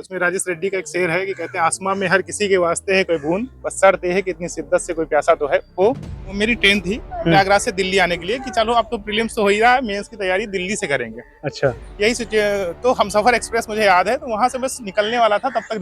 उसमें राजेश रेड्डी का एक शेर है कि कहते हैं आसमां में हर किसी के वास्ते है कोई बूंद, बस शर्त यह है कि इतनी शिद्दत से कोई प्यासा तो है वो मेरी ट्रेन थी प्रयागराज से दिल्ली आने के लिए कि चलो अब तो प्रीलिम्स तो हो ही रहा है, मेंस की तैयारी दिल्ली से करेंगे। अच्छा, यही तो हमसफर एक्सप्रेस मुझे याद है, तो वहां से बस निकलने वाला था, तब तक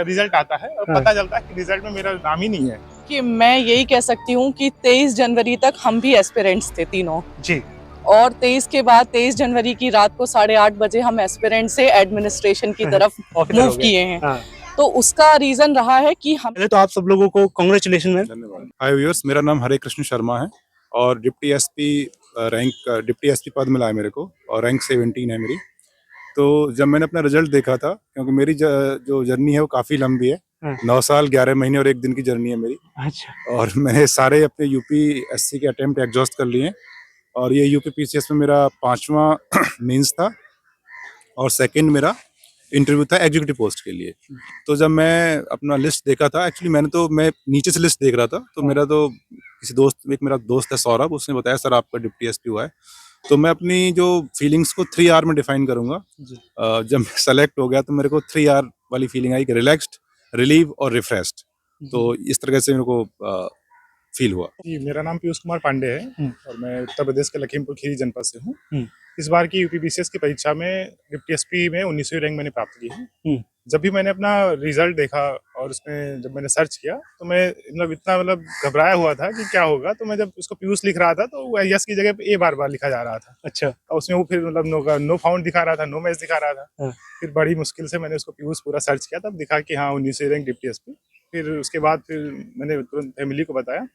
रिजल्ट आता है और पता चलता है कि रिजल्ट में मेरा नाम ही नहीं है। कि मैं यही कह सकती हूँ कि 23 जनवरी तक हम भी एस्पिरेंट्स थे तीनों जी। और 23 के बाद 23 जनवरी की रात को 8:30 बजे हम एस्पिरेंट से एडमिनिस्ट्रेशन की तरफ मूव किए हैं। तो उसका रीजन रहा है कि हम पहले तो आप सब लोगों को कांग्रेचुलेशन है। धन्यवाद। हाय व्यूअर्स, मेरा नाम हरे कृष्ण शर्मा है और डिप्टी एसपी पद मिला है मेरे को और रैंक 17 है मेरी। तो जब मैंने अपना रिजल्ट देखा था, क्योंकि मेरी जो जर्नी है वो काफ़ी लंबी है, 9 साल 11 महीने और 1 दिन की जर्नी है मेरी। अच्छा। और मैंने सारे अपने यूपीएससी के अटेम्प्ट एग्जॉस्ट कर लिए हैं और ये यूपीपीसीएस में मेरा 5वां मेंस था और सेकंड मेरा इंटरव्यू था एग्जीक्यूटिव पोस्ट के लिए। तो जब मैं अपना लिस्ट देखा था, एक्चुअली मैं नीचे से लिस्ट देख रहा था, तो मेरा तो एक मेरा दोस्त है सौरभ, उसने बताया सर आपका डिप्टी एसपी हुआ है। तो मैं अपनी जो फीलिंग्स को 3 आर में डिफाइन करूंगा। जब मैं सेलेक्ट हो गया तो मेरे को 3 आर वाली फीलिंग आई कि रिलैक्स्ड, रिलीव और रिफ्रेश्ड। तो इस तरह से मेरे को फील हुआ। जी, मेरा नाम पीयूष कुमार पांडे है और मैं उत्तर प्रदेश के लखीमपुर खीरी जनपद से हूँ। इस बार की यूपीपीसीएस की परीक्षा में डिप्टी एसपी में 19वीं रैंक मैंने प्राप्त की है। जब भी मैंने अपना रिजल्ट देखा और उसमें जब मैंने सर्च किया तो मैं इतना घबराया हुआ था कि क्या होगा। तो मैं जब उसको पीयूष लिख रहा था तो वो यस की जगह पे ए बार लिखा जा रहा था। अच्छा। और उसमें वो फिर नो फाउंड दिखा रहा था, नो मैच दिखा रहा था। फिर बड़ी मुश्किल से मैंने उसको पीयूष पूरा सर्च किया, तब दिखा कि हाँ 19वीं रैंक डिप्टी एसपी। फिर उसके बाद फिर मैंने तुरंत फैमिली को बताया।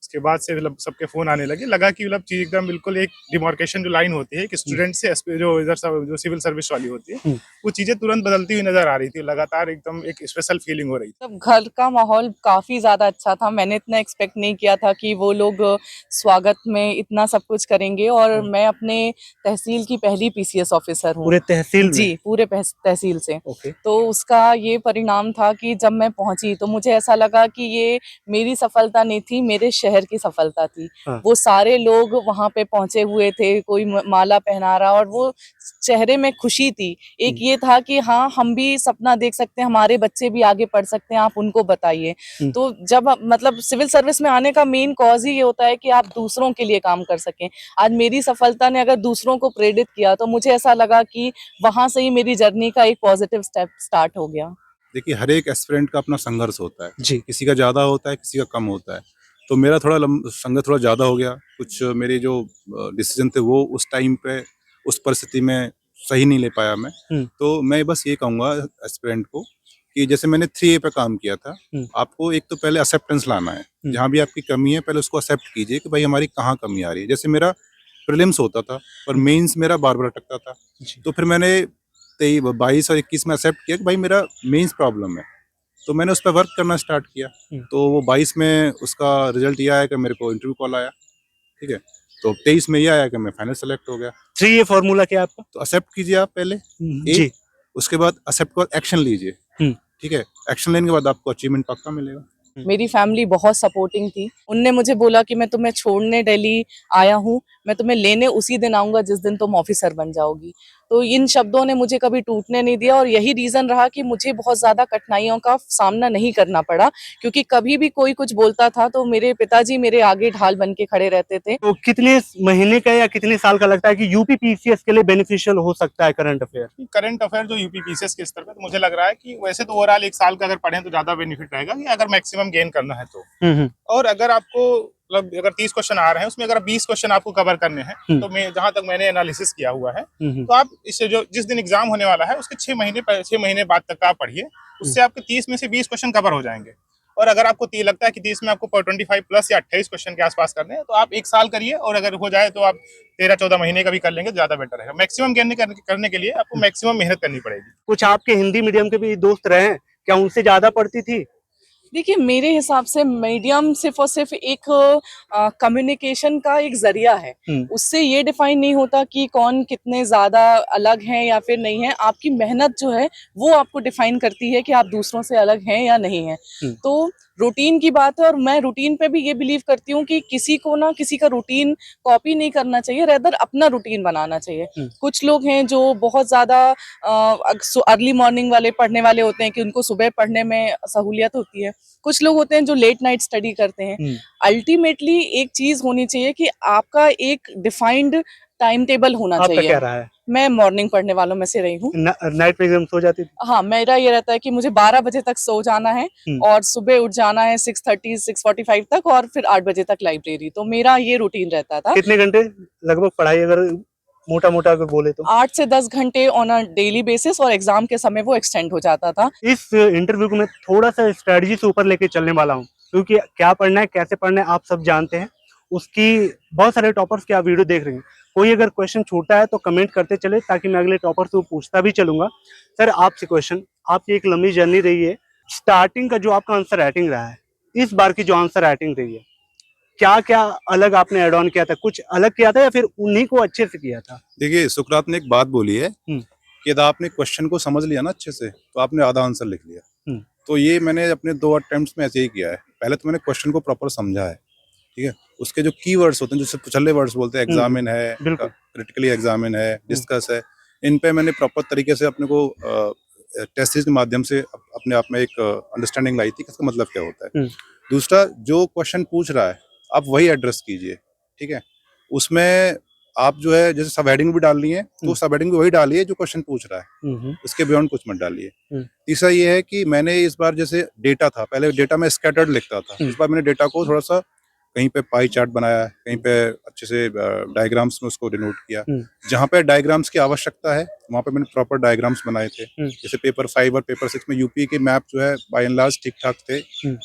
उसके बाद से सबके फोन आने लगे, लगा कि चीज एकदम बिल्कुल एक डिमार्केशन जो लाइन होती है कि स्टूडेंट से जो सिविल सर्विस वाली होती है, वो चीजें तुरंत बदलती हुई नजर आ रही थी। लगातार एकदम एक स्पेशल फीलिंग हो रही थी। घर का माहौल काफी ज्यादा अच्छा था। मैंने इतना एक्सपेक्ट नहीं किया था कि वो लोग स्वागत में इतना सब कुछ करेंगे और मैं अपने तहसील की पहली पीसीएस ऑफिसर हूँ। पूरे तहसील जी, पूरे तहसील से। ओके। तो उसका ये परिणाम था कि जब मैं पहुंची तो मुझे ऐसा लगा कि ये मेरी सफलता नहीं थी, मेरे शहर की सफलता थी। वो सारे लोग वहां पे पहुंचे हुए थे, कोई माला पहना रहा और वो चेहरे में खुशी थी। एक ये था कि हाँ हम भी सपना देख सकते हैं, हमारे बच्चे भी आगे पढ़ सकते हैं, आप उनको बताइए। तो जब सिविल सर्विस में आने का मेन कॉज ही ये होता है कि आप दूसरों के लिए काम कर सकें। आज मेरी सफलता ने अगर दूसरों को प्रेरित किया तो मुझे ऐसा लगा कि वहां से ही मेरी जर्नी का एक पॉजिटिव स्टेप स्टार्ट हो गया। देखिए, हर एक एस्पिरेंट का अपना संघर्ष होता है जी। किसी का ज्यादा होता है, किसी का कम होता है। तो मेरा संघर्ष थोड़ा ज्यादा हो गया। कुछ मेरे जो डिसीजन थे वो उस टाइम पे उस परिस्थिति में सही नहीं ले पाया मैं। तो मैं बस ये कहूँगा एस्पिरेंट को कि जैसे मैंने 3A पे काम किया था, आपको एक तो पहले एक्सेप्टेंस लाना है। जहाँ भी आपकी कमी है पहले उसको एक्सेप्ट कीजिए कि भाई हमारी कहाँ कमी आ रही है। जैसे मेरा प्रीलिम्स होता था पर मेंस मेरा बार बार अटकता था। तो फिर मैंने 22 और 21 में एक्सेप्ट किया कि भाई मेरा मेंस प्रॉब्लम है, तो मैंने उस पर वर्क करना स्टार्ट किया। तो वो 22 में उसका रिजल्ट ये आया कि मेरे को इंटरव्यू कॉल आया, ठीक है। तो 23 में ये आया कि मैं फाइनल सेलेक्ट हो गया। 3A फॉर्मूला क्या आपका? तो एक्सेप्ट कीजिए आप पहले जी। उसके बाद एक्सेप्ट कर एक्शन लीजिए, ठीक है। एक्शन लेने के बाद आपको अचीवमेंट पक्का मिलेगा। मेरी फैमिली बहुत सपोर्टिंग थी। उनने मुझे बोला कि मैं तुम्हें छोड़ने दिल्ली आया हूँ, मैं तुम्हें लेने उसी दिन आऊंगा जिस दिन तुम ऑफिसर बन जाओगी। तो इन शब्दों ने मुझे कभी टूटने नहीं दिया और यही रीजन रहा कि मुझे बहुत ज्यादा कठिनाइयों का सामना नहीं करना पड़ा, क्योंकि कभी भी कोई कुछ बोलता था तो मेरे पिताजी मेरे आगे ढाल बन के खड़े रहते थे। तो कितने महीने का या कितने साल का लगता है कि यूपीपीसीएस के लिए बेनिफिशियल हो सकता है करंट अफेयर जो यूपीपीसीएस के स्तर पे, तो मुझे लग रहा है कि वैसे तो ओवरऑल 1 साल का अगर पढ़ें तो ज्यादा बेनिफिट रहेगा कि अगर मैक्सिमम गेन करना है तो। और अगर आपको अगर 30 क्वेश्चन आ रहे हैं उसमें अगर 20 क्वेश्चन आपको कवर करने हैं, तो मैं जहां तक मैंने एनालिसिस किया हुआ है, तो आप इससे जिस दिन एग्जाम होने वाला है उसके 6 महीने बाद तक आप पढ़िए, उससे आपके 30 में से 20 क्वेश्चन कवर हो जाएंगे। और अगर आपको लगता है कि 30 में आपको 25 प्लस या 28 क्वेश्चन के आसपास करने हैं, तो आप 1 साल करिए और अगर हो जाए तो आप 13-14 महीने का भी कर लेंगे, ज्यादा बेटर रहेगा। मैक्सिमम गेन करने के लिए आपको मैक्सिमम मेहनत करनी पड़ेगी। कुछ आपके हिंदी मीडियम के भी दोस्त रहे हैं क्या, उनसे ज्यादा पढ़ती थी? देखिए, मेरे हिसाब से मीडियम सिर्फ और सिर्फ एक कम्युनिकेशन का एक जरिया है। उससे ये डिफाइन नहीं होता कि कौन कितने ज्यादा अलग हैं या फिर नहीं है। आपकी मेहनत जो है वो आपको डिफाइन करती है कि आप दूसरों से अलग हैं या नहीं हैं। तो रूटीन की बात है, और मैं रूटीन पे भी ये बिलीव करती हूँ कि किसी को ना किसी का रूटीन कॉपी नहीं करना चाहिए, रेदर अपना रूटीन बनाना चाहिए। कुछ लोग हैं जो बहुत ज्यादा अर्ली मॉर्निंग वाले पढ़ने वाले होते हैं कि उनको सुबह पढ़ने में सहूलियत होती है, कुछ लोग होते हैं जो लेट नाइट स्टडी करते हैं। अल्टीमेटली एक चीज होनी चाहिए कि आपका एक डिफाइंड टाइम टेबल होना आपका चाहिए। क्या रहा है? मैं मॉर्निंग पढ़ने वालों में से रही हूँ। नाइट में एकदम सो जाती थी? हाँ, मेरा ये रहता है कि मुझे 12 बजे तक सो जाना है और सुबह उठ जाना है 6:30 6:45 तक, और फिर 8 बजे तक लाइब्रेरी। तो मेरा ये रूटीन रहता था। कितने घंटे लगभग पढ़ाई, अगर मोटा मोटा अगर बोले तो? 8 से 10 घंटे ऑन अ डेली बेसिस, और एग्जाम के समय वो एक्सटेंड हो जाता था। इस इंटरव्यू को मैं थोड़ा सा स्ट्रेटजी से ऊपर लेके चलने वाला हूँ, क्योंकि क्या पढ़ना है, कैसे पढ़ना है, आप सब जानते हैं। उसकी बहुत सारे टॉपर्स की आप वीडियो देख रहे हैं। कोई अगर क्वेश्चन छूटा है तो कमेंट करते चले, ताकि मैं अगले टॉपर से पूछता भी चलूंगा। सर, आपसे क्वेश्चन, आपकी एक लंबी जर्नी रही है। स्टार्टिंग का जो आपका आंसर राइटिंग रहा है, इस बार की जो आंसर राइटिंग रही है, क्या क्या अलग आपने एड ऑन किया था? कुछ अलग किया था या फिर उन्हीं को अच्छे से किया था? देखिए, सुकरात ने एक बात बोली है कि यदि आपने क्वेश्चन को समझ लिया ना अच्छे से, तो आपने आधा आंसर लिख लिया। तो ये मैंने अपने 2 अटेम्प्ट्स में ऐसे ही किया है। पहले तो मैंने क्वेश्चन को प्रॉपर समझा है, ठीक है। उसके जो कीवर्ड्स होते हैं, जैसे पिछले वर्ड्स बोलते हैं, एग्जामिन है, क्रिटिकली एग्जामिन है, डिस्कस है, इन पे मैंने प्रॉपर तरीके से अपने को टेस्ट सीरीज के माध्यम से अपने आप में एक अंडरस्टैंडिंग लाई थी कि इसका मतलब क्या होता है। दूसरा, जो क्वेश्चन पूछ रहा है आप वही एड्रेस कीजिए, ठीक है। उसमें आप जो है, जैसे सब हेडिंग भी डालनी है तो सब हेडिंग भी वही डालिए जो क्वेश्चन पूछ रहा है, उसके बियॉन्ड कुछ मत डालिए। तीसरा ये है कि मैंने इस बार, जैसे डेटा था, पहले डेटा में स्कैटर्ड लिखता था, इस बार मैंने डेटा को थोड़ा सा कहीं पे पाई चार्ट बनाया, कहीं पे अच्छे से डायग्राम्स में उसको डिनोट किया। जहाँ पे डायग्राम्स की आवश्यकता है वहाँ पे मैंने प्रॉपर डायग्राम्स बनाए थे। जैसे पेपर 5 और पेपर 6 में यूपी के मैप जो है बाय एंड लार्ज ठीक ठाक थे,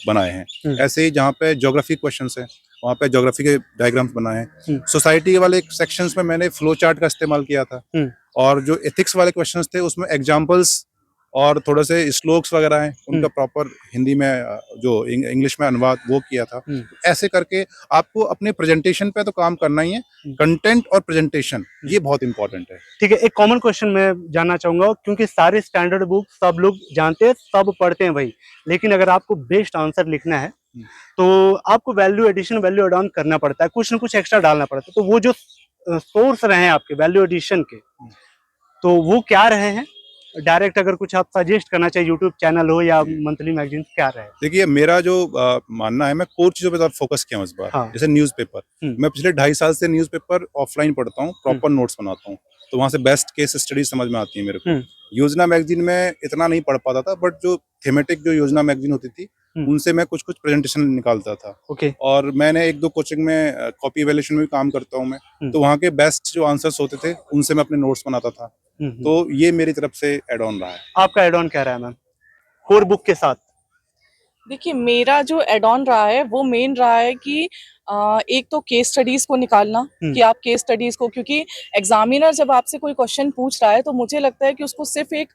बनाए हैं। ऐसे ही जहाँ पे ज्योग्राफी क्वेश्चंस है वहाँ पे ज्योग्राफी के डायग्राम्स बनाए हैं। सोसाइटी वाले सेक्शंस में मैंने फ्लो चार्ट का इस्तेमाल किया था, और जो एथिक्स वाले क्वेश्चंस थे उसमें एग्जाम्पल्स और थोड़े से श्लोक्स वगैरह हैं, उनका प्रॉपर हिंदी में जो इंग्लिश में अनुवाद वो किया था। ऐसे करके आपको अपने प्रेजेंटेशन पे तो काम करना ही है। कंटेंट और प्रेजेंटेशन ये बहुत इंपॉर्टेंट है। ठीक है, एक कॉमन क्वेश्चन मैं जानना चाहूंगा, क्योंकि सारे स्टैंडर्ड बुक सब लोग जानते हैं, सब पढ़ते हैं भाई, लेकिन अगर आपको बेस्ट आंसर लिखना है तो आपको value addition, value add on करना पड़ता है, कुछ ना कुछ एक्स्ट्रा डालना पड़ता है। तो वो जो सोर्स रहे हैं आपके वैल्यू एडिशन के, तो वो क्या रहे हैं? डायरेक्ट अगर कुछ आप सजेस्ट करना चाहिए, यूट्यूब चैनल हो या मंथली मैगजीन, क्या रहे? देखिए, मेरा जो मानना है, मैं कोर चीजों पे फोकस किया हूँ इस बार। हाँ। जैसे न्यूज़पेपर, मैं पिछले 2.5 साल से न्यूज़पेपर ऑफलाइन पढ़ता हूँ, प्रॉपर नोट्स बनाता हूँ, तो वहाँ से बेस्ट केस स्टडी समझ में आती है मेरे को। योजना मैगजीन में इतना नहीं पढ़ पाता था, बट जो थीमेटिक जो योजना मैगजीन होती थी उनसे मैं कुछ कुछ प्रेजेंटेशन निकालता था। और मैंने 1-2 कोचिंग में कॉपी इवैल्यूएशन में भी काम करता हूँ मैं, तो वहाँ के बेस्ट जो आंसर्स होते थे उनसे मैं अपने नोट्स बनाता था। तो ये मेरी तरफ से एड ऑन रहा है। आपका एड ऑन क्या रहा है मैम कोर बुक के साथ? देखिए, मेरा जो एड ऑन रहा है वो मेन रहा है कि एक तो केस स्टडीज को निकालना, कि आप केस स्टडीज को, क्योंकि एग्जामिनर जब आपसे कोई क्वेश्चन पूछ रहा है तो मुझे लगता है कि उसको सिर्फ एक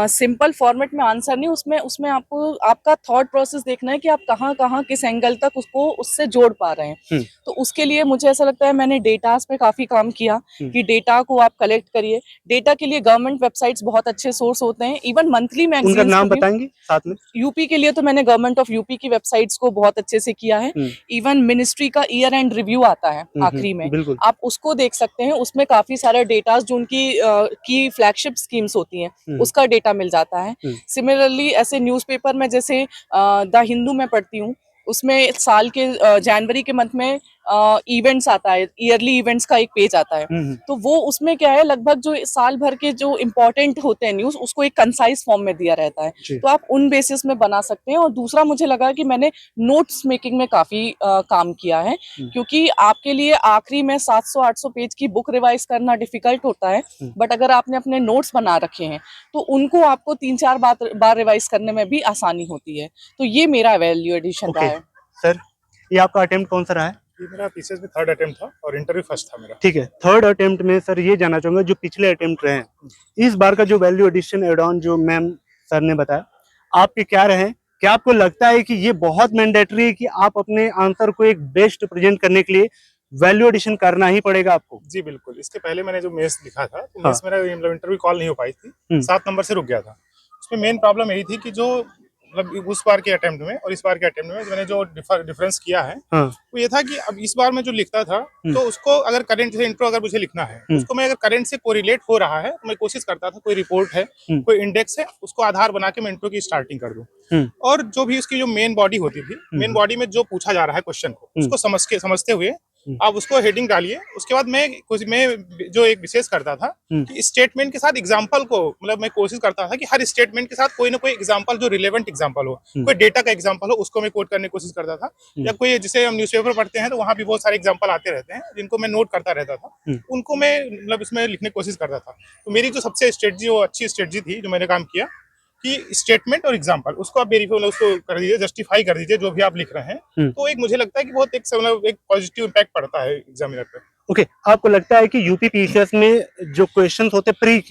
सिंपल फॉर्मेट में आंसर नहीं, उसमें आपको आपका थॉट प्रोसेस देखना है कि आप कहाँ कहाँ किस एंगल तक उसको उससे जोड़ पा रहे हैं। तो उसके लिए मुझे ऐसा लगता है मैंने डेटास पे काफी काम किया कि डेटा को आप कलेक्ट करिए। डेटा के लिए गवर्नमेंट वेबसाइट्स बहुत अच्छे सोर्स होते हैं, इवन मंथली मैगजीन। उनका नाम बताएंगे साथ में? यूपी के लिए तो मैंने गवर्नमेंट ऑफ यूपी की वेबसाइट्स को बहुत अच्छे से किया है। इवन मिनिस्ट्री का ईयर एंड रिव्यू आता है आखिरी में, आप उसको देख सकते हैं। उसमें काफी सारे डेटा जो उनकी की फ्लैगशिप स्कीम्स होती हैं उसका डेटा मिल जाता है। सिमिलरली ऐसे न्यूज़पेपर में, जैसे द हिंदू में पढ़ती हूँ, उसमें साल के जनवरी के मंथ में इवेंट्स आता है, ईयरली इवेंट्स का एक पेज आता है। तो वो उसमें क्या है, लगभग जो साल भर के जो इम्पोर्टेंट होते हैं न्यूज, उसको एक कंसाइज फॉर्म में दिया रहता है, तो आप उन बेसिस में बना सकते हैं। और दूसरा मुझे लगा कि मैंने नोट्स मेकिंग में काफी काम किया है, क्योंकि आपके लिए आखिरी में 700-800 पेज की बुक रिवाइज करना डिफिकल्ट होता है, बट अगर आपने अपने नोट्स बना रखे हैं तो उनको आपको 3-4 बार रिवाइज करने में भी आसानी होती है। तो ये मेरा वैल्यू एडिशन रहा है। सर, ये आपका अटेम्प्ट कौन सा रहा है? ये मेरा पीसीएस में 3rd अटेम्प्ट था और इंटरव्यू फर्स्ट था मेरा। ठीक है, 3rd अटेम्प्ट में सर ये जानना चाहूंगा, जो पिछले अटेम्प्ट रहे हैं, इस बार का जो वैल्यू एडिशन एड ऑन जो मैम सर ने बताया, आपके क्या रहे? क्या आपको लगता है कि ये बहुत मैंडेटरी है कि आप अपने आंसर को एक बेस्ट प्रेजेंट करने के लिए वैल्यू एडिशन करना ही पड़ेगा आपको? जी बिल्कुल। इसके पहले मैंने जो मेंस लिखा था, तो मेंस मेरा मतलब इंटरव्यू कॉल नहीं हो पाई थी, 7 नंबर से रुक गया था। उसमें मेन प्रॉब्लम यही थी कि जो मतलब उस बार के अटेम्प्ट में और इस बार के अटेम्प्ट में मैंने जो डिफरेंस किया है वो ये था कि अब इस बार मैं जो लिखता था तो उसको अगर करंट से इंट्रो अगर मुझे लिखना है उसको मैं अगर करंट से कोरिलेट हो रहा है तो मैं कोशिश करता था कोई रिपोर्ट है कोई इंडेक्स है उसको आधार बना के मैं इंट्रो की स्टार्टिंग कर दूं और जो भी उसकी जो मेन बॉडी होती थी मेन बॉडी में जो पूछा जा रहा है क्वेश्चन को उसको समझते हुए आप उसको हेडिंग डालिए। उसके बाद मैं जो एक विशेष करता था कि स्टेटमेंट के साथ एग्जांपल को मतलब मैं कोशिश करता था कि हर स्टेटमेंट के साथ कोई ना कोई एग्जांपल जो रिलेवेंट एग्जांपल हो कोई डेटा का एग्जांपल हो उसको मैं कोट करने की कोशिश करता था या कोई जिसे हम न्यूज़पेपर पढ़ते हैं तो वहाँ भी बहुत सारे एग्जांपल आते रहते हैं जिनको मैं नोट करता रहता था उनको मैं मतलब इसमें लिखने की कोशिश करता था। तो मेरी जो सबसे स्ट्रेटजी वो अच्छी स्ट्रेटजी थी जो मैंने काम किया कि स्टेटमेंट और एग्जांपल उसको आप वेरीफाई उसको कर दीजिए जस्टिफाई कर दीजिए जो भी आप लिख रहे हैं तो एक मुझे लगता है कि बहुत एक पॉजिटिव इम्पैक्ट पड़ता है एग्जामिनर पे। ओके, आपको लगता है कि यूपी पीसीएस में जो क्वेश्चंस होते हैं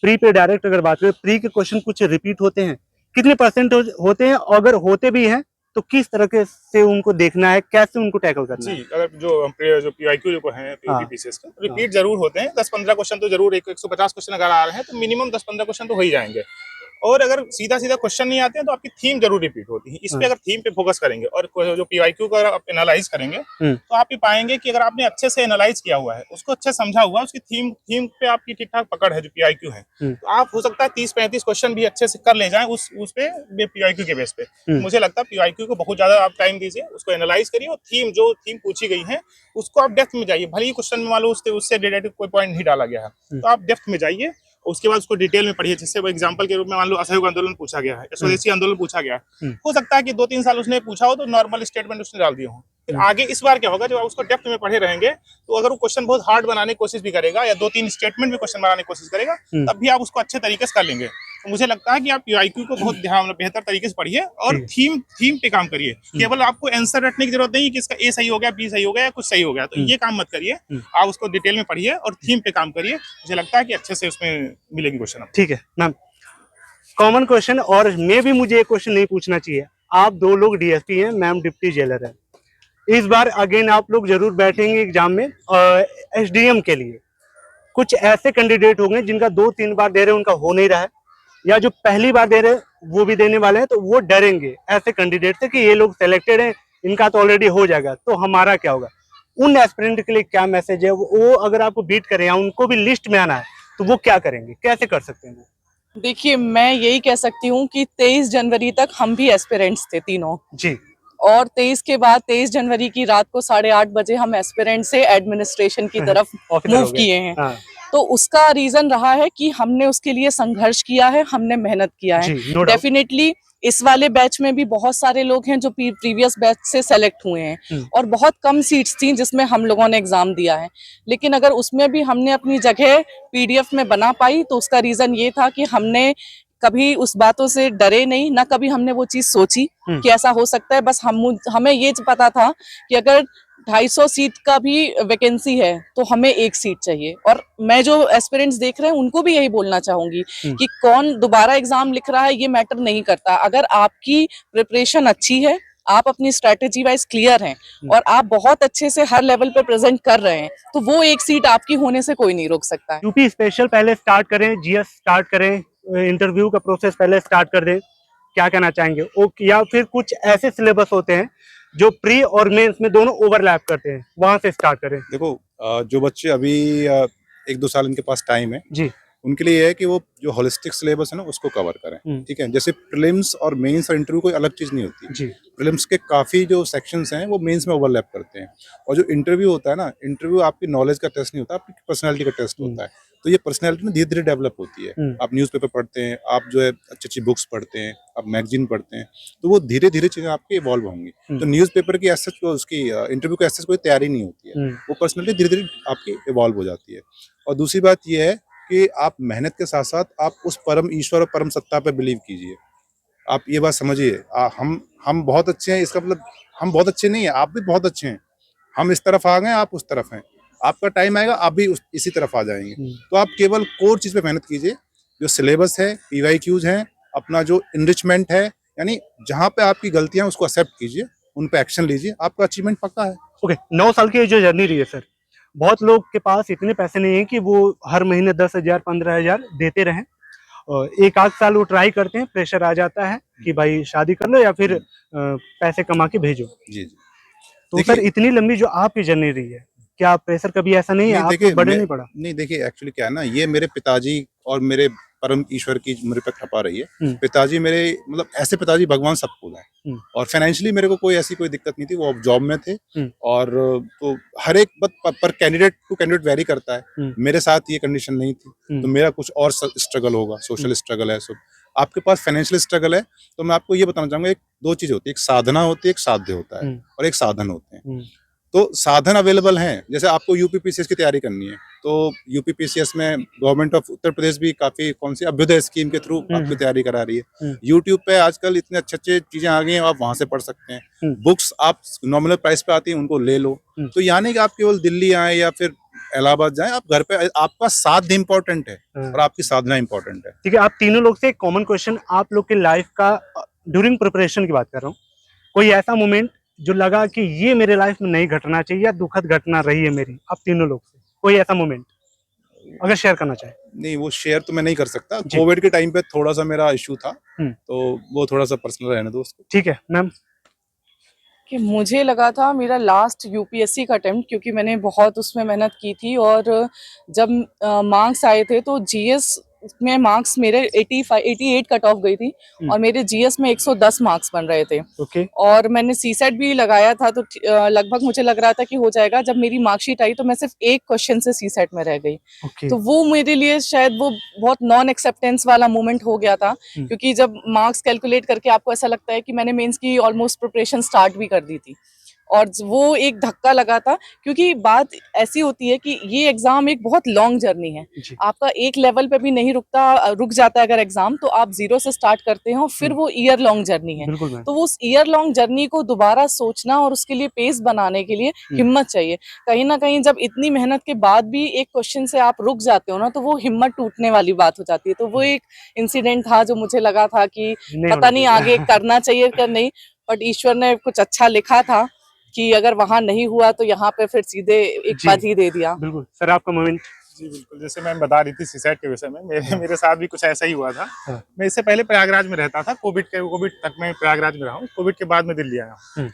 प्री पे डायरेक्ट अगर बात करें प्री के क्वेश्चन कुछ रिपीट होते हैं, कितने परसेंट होते हैं, अगर होते भी हैं तो किस तरह से उनको देखना है, कैसे उनको टैकल करना है? जी, अगर जो पीवाईक्यू जो है यूपीपीसीएस का रिपीट जरूर होते हैं 10-15 क्वेश्चन तो जरूर 150 क्वेश्चन अगर आ रहे हैं तो मिनिमम 10-15 क्वेश्चन तो हो ही जाएंगे। और अगर सीधा क्वेश्चन नहीं आते हैं तो आपकी थीम जरूर रिपीट होती है। इस पे अगर थीम पे फोकस करेंगे और जो पीवाईक्यू का आप एनालाइज करेंगे तो आप ये पाएंगे कि अगर आपने अच्छे से एनालाइज किया हुआ है उसको अच्छे समझा हुआ है उसकी थीम पे आपकी ठीक ठाक पकड़ है जो पीवाईक्यू है तो आप हो सकता है 30-35 क्वेश्चन भी अच्छे से कर ले जाएं उस पे पीवाईक्यू के बेस पे। मुझे लगता है पीवाईक्यू को बहुत ज्यादा आप टाइम दीजिए उसको एनालाइज करिए और थीम पूछी गई है उसको आप डेप्थ में जाइए। भले ही क्वेश्चन में मालूम उससे रिलेटेड कोई पॉइंट नहीं डाला गया है तो आप डेप्थ में जाइए उसके बाद उसको डिटेल में पढ़िए। जैसे वो एग्जांपल के रूप में मान लो असहयोग आंदोलन पूछा गया है, स्वदेशी आंदोलन पूछा गया है, हो सकता है कि 2-3 साल उसने पूछा हो तो नॉर्मल स्टेटमेंट उसने डाल दिए हो। फिर आगे इस बार क्या होगा जब आप उसको डेप्थ में पढ़े रहेंगे तो अगर वो क्वेश्चन बहुत हार्ड बनाने की कोशिश भी करेगा या 2-3 स्टेटमेंट में क्वेश्चन बनाने की कोशिश करेगा तब भी आप उसको अच्छे तरीके से कर लेंगे। तो मुझे लगता है कि आप पीवाईक्यू को बहुत बेहतर तरीके से पढ़िए और थीम पे काम करिए। केवल आपको आंसर रटने की जरूरत नहीं कि इसका ए सही हो गया बी सही हो गया या कुछ सही हो गया तो ये काम मत करिए। आप उसको डिटेल में पढ़िए और थीम पे काम करिए। मुझे लगता है कि अच्छे से उसमें मिलेंगे क्वेश्चन। ठीक है मैम, कॉमन क्वेश्चन और मुझे एक क्वेश्चन नहीं पूछना चाहिए। आप 2 लोग डीएसपी हैं, मैम डिप्टी जेलर है। इस बार अगेन आप लोग जरूर बैठेंगे एग्जाम में एसडीएम के लिए। कुछ ऐसे कैंडिडेट होंगे जिनका 2-3 बार दे रहे उनका हो नहीं रहा है या जो पहली बार दे रहे वो भी देने वाले हैं तो वो डरेंगे ऐसे कैंडिडेट से कि ये लोग सिलेक्टेड हैं इनका तो ऑलरेडी हो जाएगा तो हमारा क्या होगा। उन एस्पिरेंट के लिए क्या मैसेज है, वो अगर आपको बीट करें या उनको भी लिस्ट में आना है तो वो क्या करेंगे, कैसे कर सकते हैं? देखिए मैं यही कह सकती हूँ कि 23 जनवरी तक हम भी एस्पिरेंट्स थे तीनों जी, और 23 के बाद 23 जनवरी की रात को 8:30 बजे हम एस्पिरेंट से एडमिनिस्ट्रेशन की तरफ मूव किए हैं। तो उसका रीजन रहा है कि हमने उसके लिए संघर्ष किया है, हमने मेहनत किया है। डेफिनेटली इस वाले बैच में भी बहुत सारे लोग हैं जो प्रीवियस बैच से सेलेक्ट हुए हैं और बहुत कम सीट्स थी जिसमें हम लोगों ने एग्जाम दिया है, लेकिन अगर उसमें भी हमने अपनी जगह पीडीएफ में बना पाई तो उसका रीजन ये था कि हमने कभी उस बातों से डरे नहीं, ना कभी हमने वो चीज सोची कि ऐसा हो सकता है। बस हमें ये पता था कि अगर 250 सीट का भी वैकेंसी है तो हमें 1 सीट चाहिए। और मैं जो एस्पिरेंट्स देख रहे हैं उनको भी यही बोलना चाहूंगी कि कौन दोबारा एग्जाम लिख रहा है ये मैटर नहीं करता। अगर आपकी प्रिपरेशन अच्छी है, आप अपनी स्ट्रेटेजी वाइज क्लियर हैं और आप बहुत अच्छे से हर लेवल पे प्रेजेंट कर रहे हैं तो वो 1 सीट आपकी होने से कोई नहीं रोक सकता है। यूपी स्पेशल पहले स्टार्ट करें, जीएस स्टार्ट करें, इंटरव्यू का प्रोसेस पहले स्टार्ट कर दें, क्या कहना चाहेंगे? या फिर कुछ ऐसे सिलेबस होते हैं जो प्री और मेंस में दोनों ओवरलैप करते हैं, वहां से स्टार्ट करें? देखो जो बच्चे अभी 1-2 साल इनके पास टाइम है जी, उनके लिए है कि वो जो होलिस्टिक सिलेबस है ना उसको कवर करें। ठीक है, जैसे प्रीलिम्स और मेंस और इंटरव्यू कोई अलग चीज नहीं होती जी। प्रीलिम्स के काफी जो सेक्शंस हैं वो मेंस में ओवरलैप करते हैं और जो इंटरव्यू होता है ना, इंटरव्यू आपकी नॉलेज का टेस्ट नहीं होता, आपकी पर्सनैलिटी का टेस्ट होता है। तो ये पर्सनैलिटी ना धीरे धीरे डेवलप होती है। आप न्यूज़पेपर पढ़ते हैं, आप जो है अच्छी अच्छी बुक्स पढ़ते हैं, आप मैगजीन पढ़ते हैं, तो वो धीरे धीरे चीजें आपकी इवॉल्व होंगी। तो न्यूज़पेपर की एज सच उसकी इंटरव्यू की एज सच कोई तैयारी नहीं होती है, वो पर्सनैलिटी धीरे धीरे आपकी इवॉल्व हो जाती है। और दूसरी बात ये है कि आप मेहनत के साथ साथ आप उस परम ईश्वर और परम सत्ता पे बिलीव कीजिए। आप ये बात समझिए, हम बहुत अच्छे हैं इसका मतलब हम बहुत अच्छे नहीं है, आप भी बहुत अच्छे हैं। हम इस तरफ आ गए, आप उस तरफ हैं, आपका टाइम आएगा आप भी इसी तरफ आ जाएंगे। तो आप केवल कोर चीज पे मेहनत कीजिए, जो सिलेबस है, पीवाईक्यूज हैं, अपना जो इनरिचमेंट है, यानी जहाँ पे आपकी गलतियां उसको एक्सेप्ट कीजिए, उन पे एक्शन लीजिए, आपका अचीवमेंट पक्का है। ओके, 9 साल की जो जर्नी रही है सर, बहुत लोग के पास इतने पैसे नहीं है कि वो हर महीने 10,000 15,000 देते रहें एक आध साल वो ट्राई करते हैं, प्रेशर आ जाता है कि भाई शादी कर लो या फिर पैसे कमा के भेजो। जी। तो सर इतनी लंबी जो आपकी जर्नी रही है, क्या प्रेशर कभी ऐसा नहीं है आपको बड़े नहीं पड़ा? नहीं देखिए, एक्चुअली क्या है ना, ये मेरे पिताजी और मेरे परम ईश्वर की मेरे पे कृपा रही है। पिताजी मेरे मतलब ऐसे पिताजी भगवान सबको है, और फाइनेंशियली मेरे को कोई दिक्कत नहीं थी। वो जॉब में थे, और तो हर एक पर कैंडिडेट टू कैंडिडेट वेरी करता है। मेरे साथ ये कंडीशन नहीं थी, तो मेरा कुछ और स्ट्रगल होगा, सोशल स्ट्रगल है। सो आपके पास फाइनेंशियल स्ट्रगल है, तो मैं आपको ये बताना चाहूंगा, एक दो चीजें होती है, एक साधना होती है, एक साध्य होता है, और एक साधन होते हैं। तो साधन अवेलेबल हैं, जैसे आपको यूपीपीसीएस की तैयारी करनी है, तो यूपीपीसीएस में गवर्नमेंट ऑफ उत्तर प्रदेश भी काफी कौन सी अभ्युदय स्कीम के थ्रू आपकी तैयारी करा रही है। यूट्यूब पे आजकल इतने अच्छे चीजें आ गई हैं, आप वहां से पढ़ सकते हैं। बुक्स आप नॉमिनल प्राइस पे आती हैं, उनको ले लो। तो यानी कि आप केवल दिल्ली आए या फिर इलाहाबाद जाए, आप घर पे, आपका साध्य इंपॉर्टेंट है और आपकी साधना इंपॉर्टेंट है। ठीक है, आप तीनों लोग से एक कॉमन क्वेश्चन, आप लोग के लाइफ का ड्यूरिंग प्रिपरेशन की बात कर रहा हूँ, कोई ऐसा मोमेंट जो लगा कि ये मेरे लाइफ में नहीं घटना चाहिए या दुखद घटना रही है मेरी, आप तीनों लोग से कोई ऐसा मोमेंट अगर शेयर करना चाहे? नहीं, वो शेयर तो मैं नहीं कर सकता। कोविड के टाइम पे थोड़ा सा मेरा इश्यू था, तो वो थोड़ा सा पर्सनल रहने दो उसको। ठीक है मैम। कि मुझे लगा था मेरा लास्ट यूपीएससी का अटेम्प्ट, क्योंकि मैंने बहुत उसमें मेहनत की थी, और जब मार्क्स आए थे तो जीएस में मार्क्स मेरे 88 कट ऑफ गई थी, और मेरे जीएस में 110 मार्क्स बन रहे थे। और मैंने सीसेट भी लगाया था, तो लगभग मुझे लग रहा था कि हो जाएगा। जब मेरी मार्कशीट आई तो मैं सिर्फ एक क्वेश्चन से सीसेट में रह गई। तो वो मेरे लिए शायद वो बहुत नॉन एक्सेप्टेंस वाला मोमेंट हो गया था, क्योंकि जब मार्क्स कैलकुलेट करके आपको ऐसा लगता है कि मैंने मेंस की ऑलमोस्ट प्रिपरेशन स्टार्ट भी कर दी थी, और वो एक धक्का लगा था। क्योंकि बात ऐसी होती है कि ये एग्जाम एक बहुत लॉन्ग जर्नी है, आपका एक लेवल पे भी नहीं रुक जाता है अगर एग्जाम, तो आप जीरो से स्टार्ट करते हैं, और फिर वो ईयर लॉन्ग जर्नी है। तो वो उस ईयर लॉन्ग जर्नी को दोबारा सोचना और उसके लिए पेस बनाने के लिए हिम्मत चाहिए। कहीं ना कहीं जब इतनी मेहनत के बाद भी एक क्वेश्चन से आप रुक जाते हो ना, तो वो हिम्मत टूटने वाली बात हो जाती है। तो वो एक इंसिडेंट था जो मुझे लगा था कि पता नहीं आगे करना चाहिए कर नहीं, बट ईश्वर ने कुछ अच्छा लिखा था कि अगर वहां नहीं हुआ तो यहाँ पे फिर सीधे एक पद ही दे दिया। बिल्कुल सर, आपका मोमेंट? जी बिल्कुल, जैसे मैम बता रही थी सीसेट के विषय में, मेरे साथ भी कुछ ऐसा ही हुआ था। मैं इससे पहले प्रयागराज में रहता था, कोविड तक मैं प्रयागराज में रहा हूँ। कोविड के बाद मैं दिल्ली आया हूँ।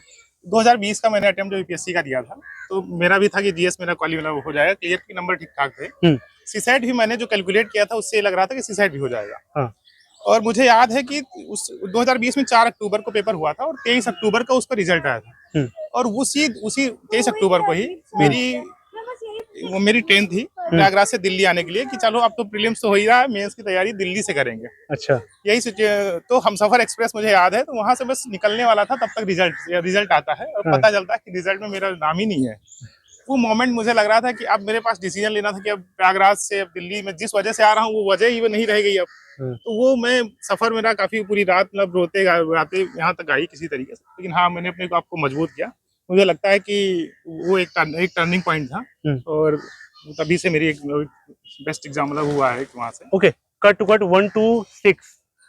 2020 का मैंने अटेम्प्ट जो यूपीएससी का दिया था, तो मेरा भी था कि जीएस मेरा क्वालिफाई हो जाएगा, क्लियर के नंबर ठीक ठाक थे। सीसेट भी मैंने जो कैलकुलेट किया था उससे लग रहा था कि सीसेट भी हो जाएगा। और मुझे याद है कि उस 2020 में 4 अक्टूबर को पेपर हुआ था, और 23 अक्टूबर का उसका रिजल्ट आया था। और उसी 23 अक्टूबर को ही मेरी ट्रेन थी प्रयागराज से दिल्ली आने के लिए, कि चलो अब तो प्रीलिम्स तो हो ही रहा है, मेंस की तैयारी दिल्ली से करेंगे। अच्छा, यही तो हमसफर एक्सप्रेस मुझे याद है, तो वहां से बस निकलने वाला था, तब तक रिजल्ट आता है और पता चलता है कि रिजल्ट में मेरा नाम ही नहीं है। वो मोमेंट मुझे लग रहा था कि अब मेरे पास डिसीजन लेना था कि अब प्रयागराज से अब दिल्ली में जिस वजह से आ रहा हूँ वो वजह ही नहीं रह गई अब। तो वो मैं सफर मेरा काफी पूरी रात मतलब रोते गाते यहाँ तक आई किसी तरीके से, लेकिन हाँ मैंने अपने को आपको मजबूत किया। मुझे लगता है कि वो एक टर्निंग पॉइंट था, और तभी से मेरी एक बेस्ट एग्जाम मतलब हुआ है वहाँ से। Okay, cut to cut 1 to 6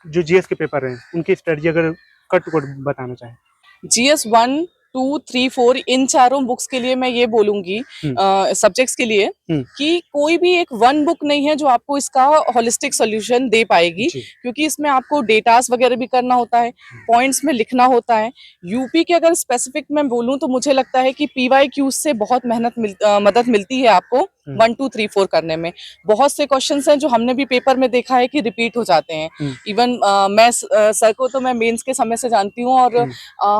जो जीएस के पेपर हैं उनकी स्ट्रेटजी अगर कट टू कट बताना चाहें। जीएस 1, 2, 3, 4 इन चारों बुक्स के लिए मैं ये बोलूंगी, सब्जेक्ट्स के लिए, कि कोई भी एक वन बुक नहीं है जो आपको इसका होलिस्टिक सॉल्यूशन दे पाएगी, क्योंकि इसमें आपको डेटास वगैरह भी करना होता है, पॉइंट्स में लिखना होता है। यूपी के अगर स्पेसिफिक मैं बोलूं तो मुझे लगता है कि पीवाईक्यूज से बहुत मदद मिलती है आपको 1, 2, 3, 4 करने में। बहुत से क्वेश्चंस हैं जो हमने भी पेपर में देखा है कि रिपीट हो जाते हैं। इवन मैं सर को तो मैं मेंस के समय से जानती हूँ, और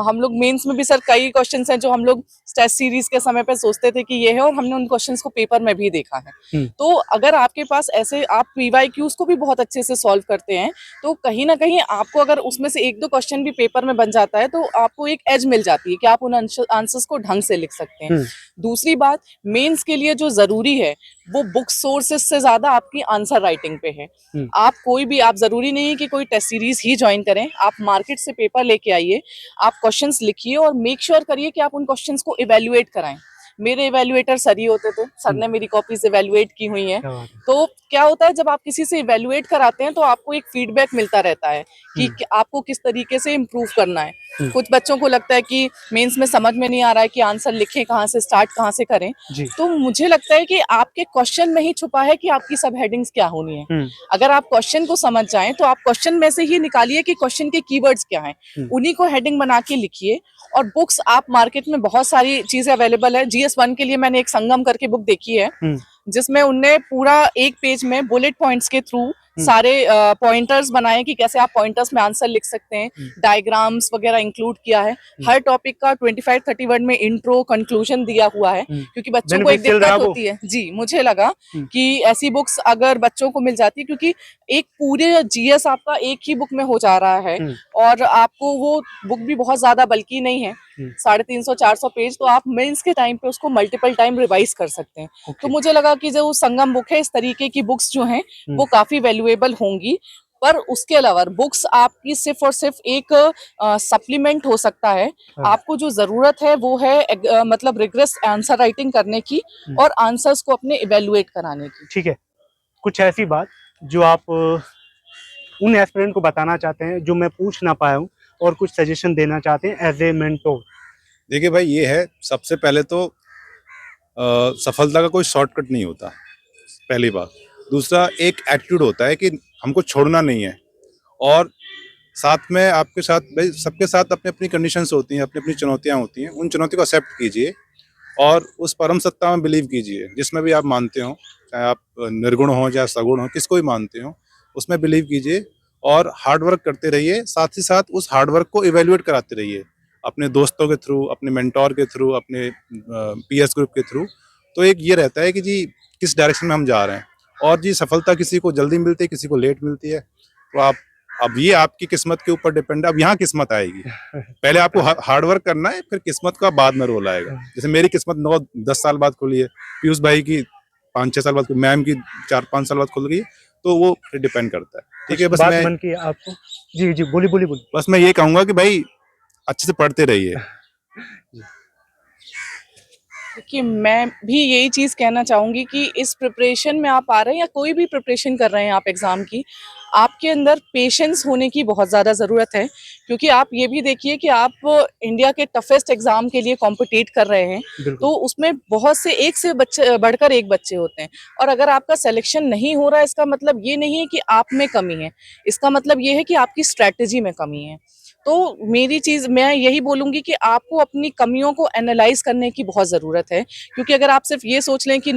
हम लोग मेंस में भी सर कई क्वेश्चंस हैं जो हम लोग टेस्ट सीरीज के समय पे सोचते थे कि ये है, और हमने उन क्वेश्चंस को पेपर में भी देखा है। तो अगर आपके पास ऐसे आप पीवाईक्यूज को भी बहुत अच्छे से सॉल्व करते हैं, तो कहीं ना कहीं आपको अगर उसमें से 1-2 क्वेश्चन भी पेपर में बन जाता है तो आपको एक एज मिल जाती है कि आप उन आंसर्स को ढंग से लिख सकते हैं। दूसरी बात, मेंस के लिए जो जरूरी है वो बुक सोर्सेस से ज्यादा आपकी आंसर राइटिंग पे है। आप कोई भी, आप जरूरी नहीं है कि कोई टेस्ट सीरीज ही ज्वाइन करें, आप मार्केट से पेपर लेके आइए, आप क्वेश्चंस लिखिए और मेक श्योर करिए कि आप उन क्वेश्चंस को इवेल्युएट कराएं। मेरे इवेल्युएटर सर ही होते थे, सर ने मेरी कॉपीज इवेल्युएट की हुई हैं। तो क्या होता है, जब आप किसी से इवेल्युएट कराते हैं तो आपको एक फीडबैक मिलता रहता है कि आपको किस तरीके से इम्प्रूव करना है। कुछ बच्चों को लगता है कि मेंस में समझ में नहीं आ रहा है कि आंसर लिखें कहाँ से, स्टार्ट कहाँ से करें। तो मुझे लगता है कि आपके क्वेश्चन में ही छुपा है कि आपकी सब हेडिंग्स क्या होनी है। अगर आप क्वेश्चन को समझ जाएं तो आप क्वेश्चन में से ही निकालिए कि क्वेश्चन के कीवर्ड्स क्या हैं, उन्हीं को हेडिंग बना के लिखिए। और बुक्स आप मार्केट में बहुत सारी चीजें अवेलेबल है। GS1 के लिए मैंने एक संगम करके बुक देखी है, जिसमें उनने पूरा एक पेज में बुलेट पॉइंट्स के थ्रू सारे पॉइंटर्स बनाए कि कैसे आप पॉइंटर्स में आंसर लिख सकते हैं, डायग्राम्स वगैरह इंक्लूड किया है। हर टॉपिक का 25-30 वर्ड में इंट्रो कंक्लूजन दिया हुआ है, क्योंकि बच्चों को एक दिक्कत होती है जी, मुझे लगा कि ऐसी बुक्स अगर बच्चों को मिल जाती, क्योंकि एक पूरे GS आपका एक ही बुक में हो जा रहा है और आपको वो बुक भी बहुत ज्यादा बल्कि नहीं है, 350-400 पेज, तो आप मेंस के टाइम पे उसको मल्टीपल टाइम रिवाइज कर सकते हैं। तो मुझे लगा कि जो संगम बुक है, इस तरीके की बुक्स जो हैं वो काफी वैल्यूएबल होंगी। पर उसके अलावा बुक्स आपकी सिर्फ और सिर्फ एक सप्लीमेंट हो सकता है। आपको जो जरूरत है वो है मतलब रिग्रेस आंसर राइटिंग करने की और आंसर्स को अपने इवेलुएट कराने की। ठीक है, कुछ ऐसी बात जो आप उन एस्पिरेंट को बताना चाहते हैं जो मैं पूछ ना पाया हूँ, और कुछ सजेशन देना चाहते हैं एज ए मेंटोर। देखिए भाई, ये है सबसे पहले तो सफलता का कोई शॉर्टकट नहीं होता, पहली बात। दूसरा, एक एटीट्यूड होता है कि हमको छोड़ना नहीं है, और साथ में आपके साथ भाई सबके साथ अपनी अपनी कंडीशंस होती हैं, अपनी अपनी चुनौतियां होती हैं। उन चुनौतियों को एक्सेप्ट कीजिए और उस परम सत्ता में बिलीव कीजिए, जिसमें भी आप मानते हो, चाहे आप निर्गुण हो या सगुण हो, किसको भी मानते हो, उसमें बिलीव कीजिए और हार्ड वर्क करते रहिए। साथ ही साथ उस हार्ड वर्क को इवेल्युएट कराते रहिए अपने दोस्तों के थ्रू, अपने मेंटोर के थ्रू, अपने पीएस ग्रुप के थ्रू। तो एक ये रहता है कि जी किस डायरेक्शन में हम जा रहे हैं। और जी सफलता किसी को जल्दी मिलती है, किसी को लेट मिलती है, तो आप अब ये आपकी किस्मत के ऊपर डिपेंड है। अब यहाँ किस्मत आएगी, पहले आपको हार्ड वर्क करना है, फिर किस्मत का बाद में रोल आएगा। जैसे मेरी किस्मत 9-10 साल बाद खुली है, पीयूष भाई की 5-6 साल बाद, मैम की 4-5 साल बाद खुल गई, तो वो फिर डिपेंड करता है। ठीक है, बस मैं मन की आपको जी जी बोली बस मैं ये कहूंगा कि भाई अच्छे से पढ़ते रहिए। कि मैं भी यही चीज़ कहना चाहूँगी कि इस प्रिपरेशन में आप आ रहे हैं या कोई भी प्रिपरेशन कर रहे हैं आप एग्ज़ाम की, आपके अंदर पेशेंस होने की बहुत ज़्यादा ज़रूरत है। क्योंकि आप ये भी देखिए कि आप इंडिया के टफेस्ट एग्ज़ाम के लिए कॉम्पिटिट कर रहे हैं, तो उसमें बहुत से एक से बच्चे बढ़कर एक बच्चे होते हैं। और अगर आपका सिलेक्शन नहीं हो रहा है, इसका मतलब ये नहीं है कि आप में कमी है, इसका मतलब ये है कि आपकी स्ट्रैटेजी में कमी है। तो मेरी चीज़ मैं यही बोलूँगी कि आपको अपनी कमियों को एनालाइज करने की बहुत ज़रूरत है। क्योंकि अगर आप सिर्फ ये सोच लें कि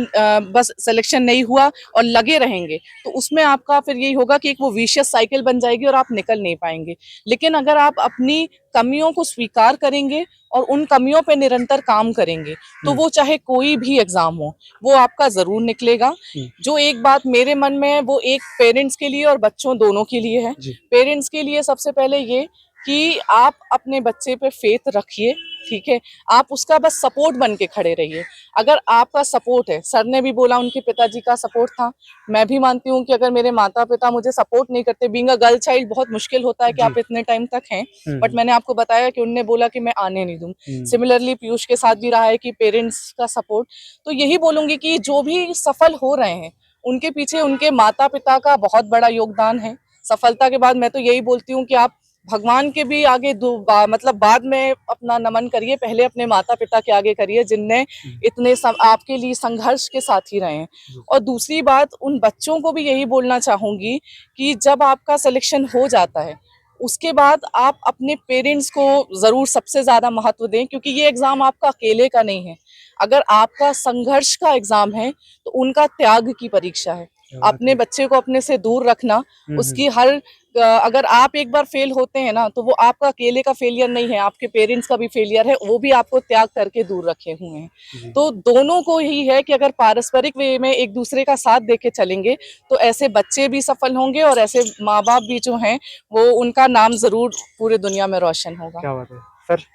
बस सिलेक्शन नहीं हुआ और लगे रहेंगे, तो उसमें आपका फिर यही होगा कि एक वो विशियस साइकिल बन जाएगी और आप निकल नहीं पाएंगे। लेकिन अगर आप अपनी कमियों को स्वीकार करेंगे और उन कमियों पे निरंतर काम करेंगे, तो वो चाहे कोई भी एग्जाम हो, वो आपका ज़रूर निकलेगा। जो एक बात मेरे मन में है, वो एक पेरेंट्स के लिए और बच्चों दोनों के लिए है। पेरेंट्स के लिए सबसे पहले ये कि आप अपने बच्चे पे फेथ रखिए, ठीक है, आप उसका बस सपोर्ट बन के खड़े रहिए। अगर आपका सपोर्ट है, सर ने भी बोला उनके पिताजी का सपोर्ट था, मैं भी मानती हूँ कि अगर मेरे माता पिता मुझे सपोर्ट नहीं करते, बीइंग अ गर्ल चाइल्ड बहुत मुश्किल होता है कि आप इतने टाइम तक हैं, बट मैंने आपको बताया कि उनने बोला कि मैं आने नहीं दूँ। सिमिलरली पीयूष के साथ भी रहा है कि पेरेंट्स का सपोर्ट। तो यही बोलूंगी कि जो भी सफल हो रहे हैं, उनके पीछे उनके माता पिता का बहुत बड़ा योगदान है। सफलता के बाद मैं तो यही बोलती हूँ कि आप भगवान के भी आगे मतलब बाद में अपना नमन करिए, पहले अपने माता पिता के आगे करिए, जिनने इतने आपके लिए संघर्ष के साथ ही रहे हैं। और दूसरी बात, उन बच्चों को भी यही बोलना चाहूँगी कि जब आपका सिलेक्शन हो जाता है, उसके बाद आप अपने पेरेंट्स को ज़रूर सबसे ज़्यादा महत्व दें, क्योंकि ये एग्ज़ाम आपका अकेले का नहीं है। अगर आपका संघर्ष का एग्ज़ाम है, तो उनका त्याग की परीक्षा है। अपने बच्चे को अपने से दूर रखना, उसकी हर अगर आप एक बार फेल होते हैं ना, तो वो आपका अकेले का फेलियर नहीं है, आपके पेरेंट्स का भी फेलियर है, वो भी आपको त्याग करके दूर रखे हुए हैं। तो दोनों को ही है कि अगर पारस्परिक वे में एक दूसरे का साथ देके चलेंगे, तो ऐसे बच्चे भी सफल होंगे और ऐसे माँ बाप भी जो हैं, वो उनका नाम जरूर पूरी दुनिया में रोशन होगा। क्या बात है सर।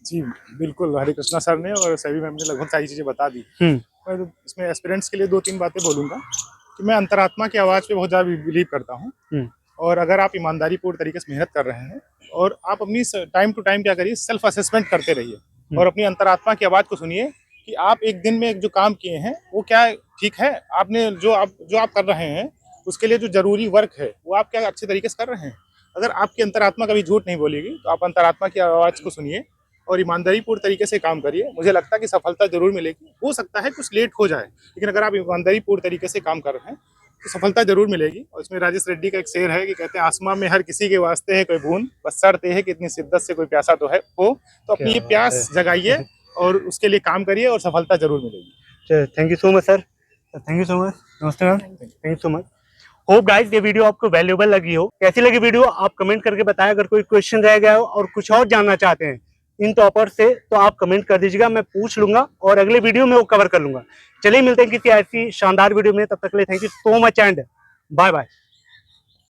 जी बिल्कुल, हरे कृष्णा सर ने और सभी मैम ने लगभग सारी चीजें बता दी। मैं तो इसमें एस्पिरेंट्स के लिए 2-3 बातें बोलूंगा कि मैं अंतरात्मा की आवाज़ पे बहुत ज़्यादा बिलीव करता हूँ। और अगर आप ईमानदारी पूर्ण तरीके से मेहनत कर रहे हैं और आप अपनी टाइम टू टाइम क्या करिए, सेल्फ असेसमेंट करते रहिए और अपनी अंतरात्मा की आवाज़ को सुनिए कि आप एक दिन में जो काम किए हैं वो क्या ठीक है, आपने जो आप कर रहे हैं उसके लिए जो जरूरी वर्क है वो आप क्या अच्छे तरीके से कर रहे हैं। अगर आपकी अंतरात्मा कभी झूठ नहीं बोलेगी तो आप अंतरात्मा की आवाज़ को सुनिए और ईमानदारीपूर्ण तरीके से काम करिए। मुझे लगता है कि सफलता जरूर मिलेगी। हो सकता है कुछ लेट हो जाए, लेकिन अगर आप ईमानदारीपूर्ण तरीके से काम कर रहे हैं तो सफलता जरूर मिलेगी। और इसमें राजेश रेड्डी का एक शेर है कि कहते हैं, आसमां में हर किसी के वास्ते है कोई बूंद, बस शर्त यह है कि इतनी शिद्दत से कोई प्यासा तो है हो। तो अपनी ये प्यास जगाइए और उसके लिए काम करिए और सफलता जरूर मिलेगी। Thank you so much sir, thank you so much. नमस्ते ma'am, thank you so much. Hope guys ये वीडियो आपको वैल्यूएबल लगी हो। कैसी लगी वीडियो आप कमेंट करके बताएं। अगर कोई क्वेश्चन रह गया हो और कुछ और जानना चाहते हैं इन टॉपर से तो आप कमेंट कर दीजिएगा, मैं पूछ लूंगा और अगले वीडियो में वो कवर कर लूंगा। चलिए मिलते हैं किसी ऐसी शानदार वीडियो में, तब तक के लिए thank you so much and bye bye.